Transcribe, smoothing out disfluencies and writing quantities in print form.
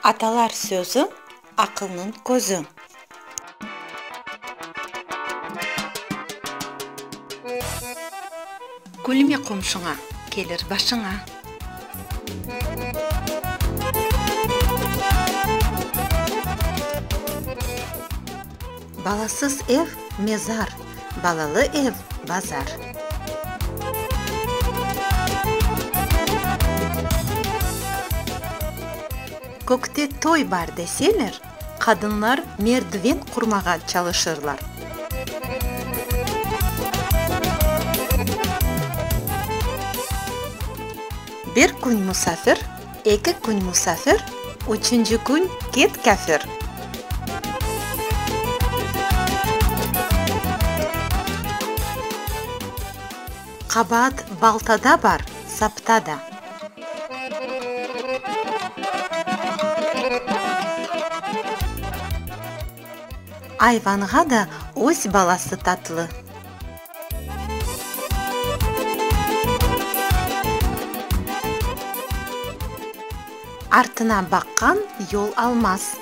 Аталар сөзі ақылның көзі. Күлме қомшыңа, келір башыңа. Баласыз ев мезар, балалы ев базар. Көкте той бар деселер, kadınlar merdiven kurmağa çalışırlar. Bir gün musafir, iki gün musafir, üçüncü gün ket kafir. Kabahat baltada var, sapta da. Ayvanға da өз баласы татлы. Артына баққан yol almaz.